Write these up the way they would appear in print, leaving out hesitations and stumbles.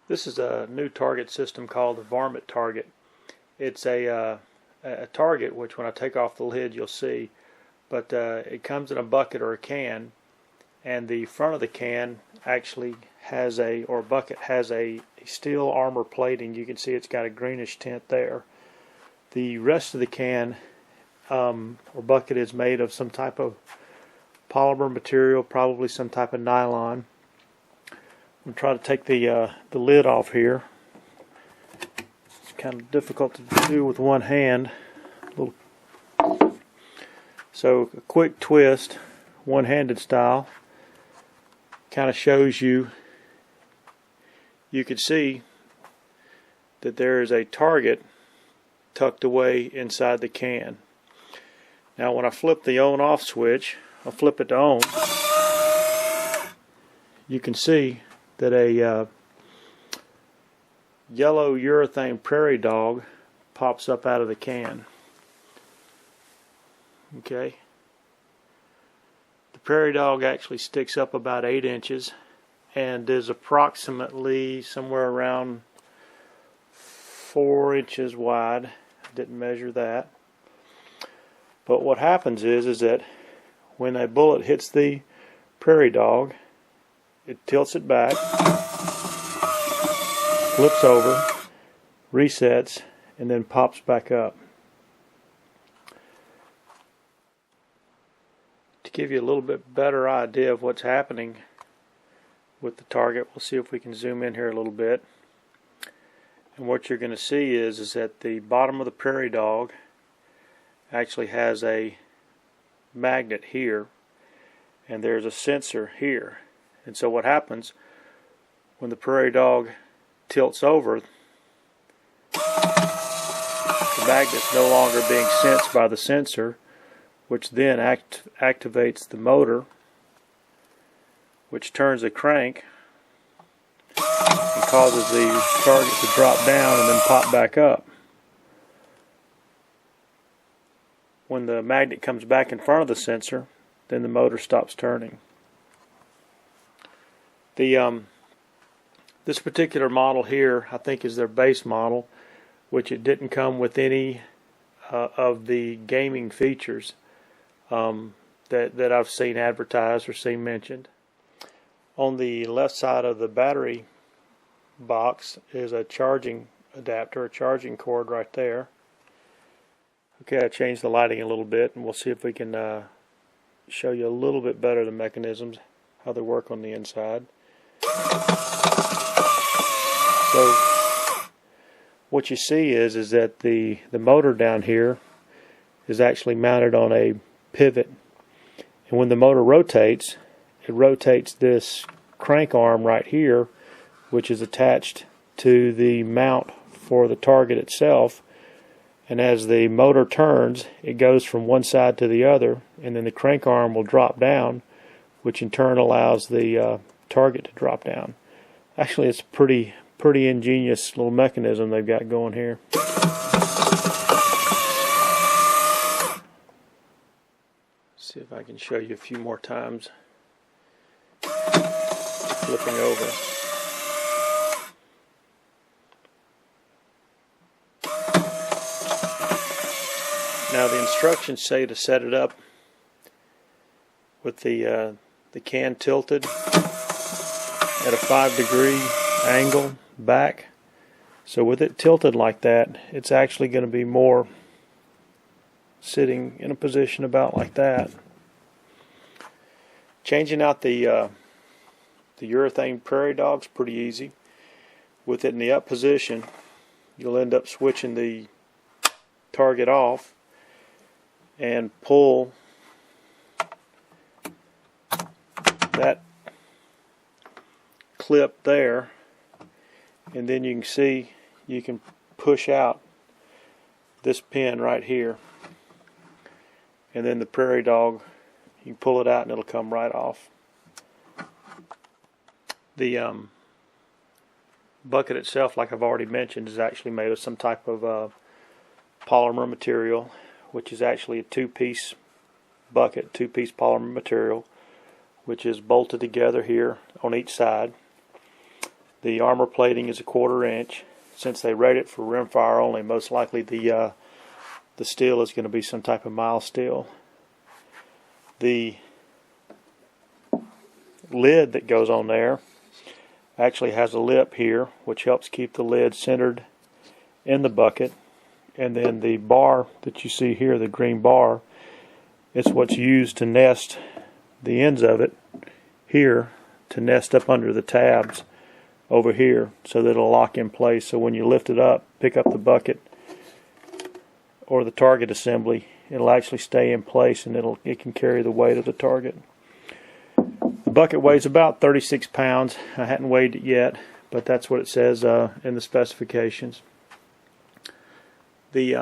This is a new target system called the Varmint Target. It's a target which when I take off the lid you'll see, but it comes in a bucket or a can, and the front of the can actually has bucket has a steel armor plating. You can see it's got a greenish tint there. The rest of the can or bucket is made of some type of polymer material, probably some type of nylon. I'm going to try to take the lid off here. It's kind of difficult to do with one hand. So a quick twist, one-handed style, kind of shows you can see that there is a target tucked away inside the can. Now when I flip the on-off switch, I'll flip it to on, you can see that a yellow urethane prairie dog pops up out of the can. Okay. The prairie dog actually sticks up about 8 inches and is approximately somewhere around 4 inches wide. I didn't measure that. But what happens is that when a bullet hits the prairie dog, it tilts it back, flips over, resets, and then pops back up. To give you a little bit better idea of what's happening with the target, we'll see if we can zoom in here a little bit. And what you're going to see is that the bottom of the prairie dog actually has a magnet here, and there's a sensor here. And so what happens when the prairie dog tilts over, the magnet's no longer being sensed by the sensor, which then activates the motor, which turns the crank and causes the target to drop down and then pop back up. When the magnet comes back in front of the sensor, then the motor stops turning. This particular model here, I think, is their base model, which it didn't come with any of the gaming features that I've seen advertised or seen mentioned. On the left side of the battery box is a charging adapter, a charging cord right there. Okay, I changed the lighting a little bit, and we'll see if we can show you a little bit better the mechanisms, how they work on the inside. So what you see is that the motor down here is actually mounted on a pivot, and when the motor rotates, it rotates this crank arm right here, which is attached to the mount for the target itself. And as the motor turns, it goes from one side to the other, and then the crank arm will drop down, which in turn allows the target to drop down. Actually, it's a pretty ingenious little mechanism they've got going here. See if I can show you a few more times. Flipping over. Now the instructions say to set it up with the can tilted at a 5-degree angle back. So with it tilted like that, it's actually going to be more sitting in a position about like that. Changing out the urethane prairie dog's pretty easy. With it in the up position, you'll end up switching the target off and pull that clip there, and then you can see you can push out this pin right here, and then the prairie dog, you can pull it out and it'll come right off. The bucket itself, like I've already mentioned, is actually made of some type of polymer material, which is actually a two-piece bucket, two-piece polymer material, which is bolted together here on each side. The armor plating is a 1/4 inch. Since they rate it for rimfire only, most likely the steel is going to be some type of mild steel. The lid that goes on there actually has a lip here, which helps keep the lid centered in the bucket. And then the bar that you see here, the green bar, it's what's used to nest the ends of it here, to nest up under the tabs over here, so that it'll lock in place. So when you lift it up, pick up the bucket or the target assembly, it'll actually stay in place, and it can carry the weight of the target. The bucket weighs about 36 pounds. I hadn't weighed it yet, but that's what it says in the specifications. The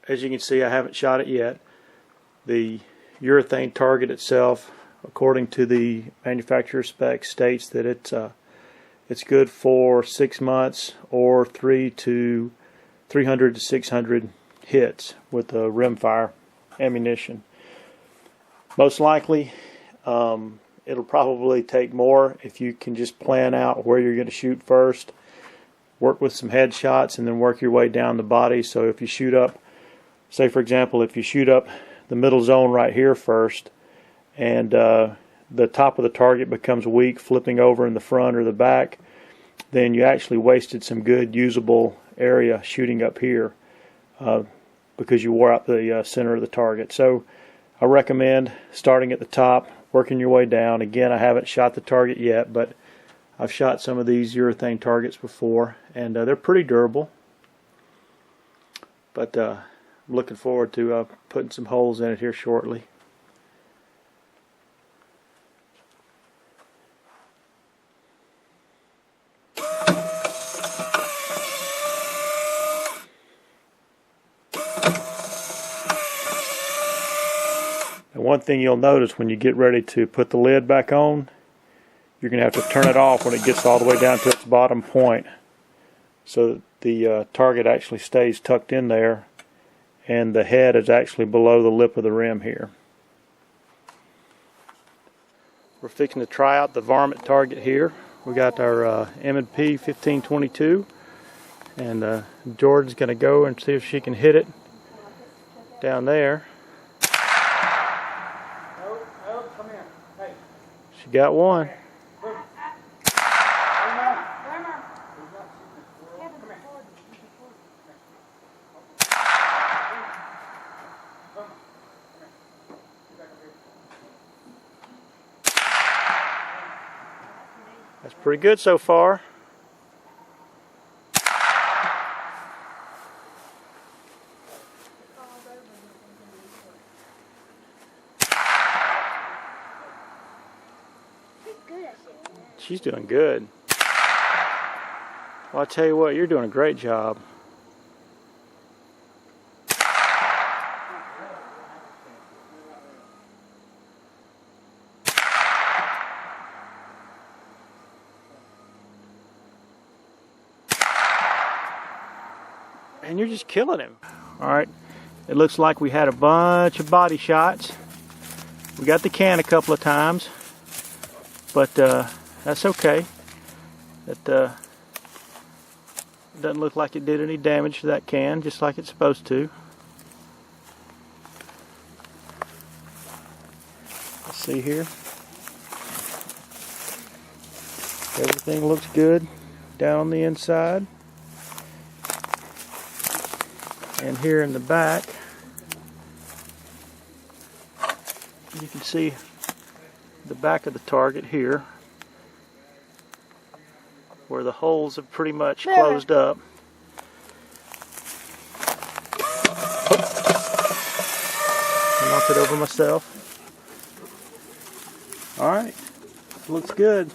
as you can see, I haven't shot it yet. The urethane target itself, according to the manufacturer specs, states that it's good for 6 months or 300 to 600 hits with the rimfire ammunition. Most likely, it'll probably take more if you can just plan out where you're going to shoot first. Work with some headshots and then work your way down the body. So if you shoot up, say for example, if you shoot up the middle zone right here first, and the top of the target becomes weak, flipping over in the front or the back, then you actually wasted some good usable area shooting up here because you wore out the center of the target. So I recommend starting at the top, working your way down. Again, I haven't shot the target yet, but I've shot some of these urethane targets before, and they're pretty durable. But I'm looking forward to putting some holes in it here shortly. And one thing you'll notice when you get ready to put the lid back on, you're going to have to turn it off when it gets all the way down to its bottom point, so that the target actually stays tucked in there and the head is actually below the lip of the rim here. We're fixing to try out the Varmint Target here. We got our M&P 1522, and Jordan's going to go and see if she can hit it down there. Come here. Hey. She got one. That's pretty good so far. She's doing good. Well, I'll tell you what, you're doing a great job. And you're just killing him. Alright, it looks like we had a bunch of body shots. We got the can a couple of times, but that's okay. It doesn't look like it did any damage to that can, just like it's supposed to. Let's see here. Everything looks good down on the inside. And here in the back, you can see the back of the target here, where the holes have pretty much closed up. I knocked it over myself. Alright, looks good.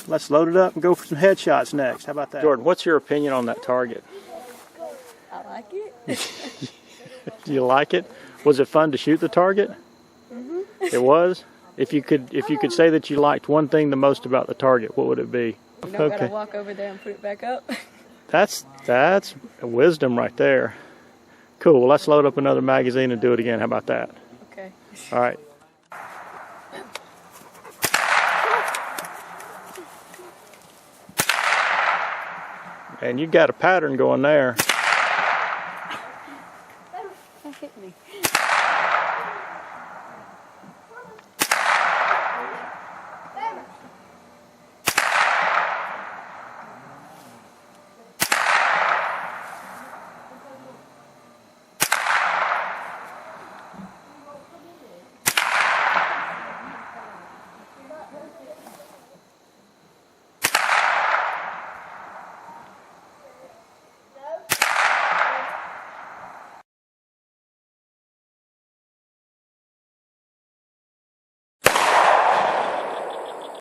Let's load it up and go for some headshots next. How about that? Jordan, what's your opinion on that target? I like it. Do you like it? Was it fun to shoot the target? Mm-hmm. It was? If you could say that you liked one thing the most about the target, what would it be? You don't gotta walk over there and put it back up. That's wisdom right there. Cool. Well, let's load up another magazine and do it again. How about that? Okay. All right. And you got a pattern going there.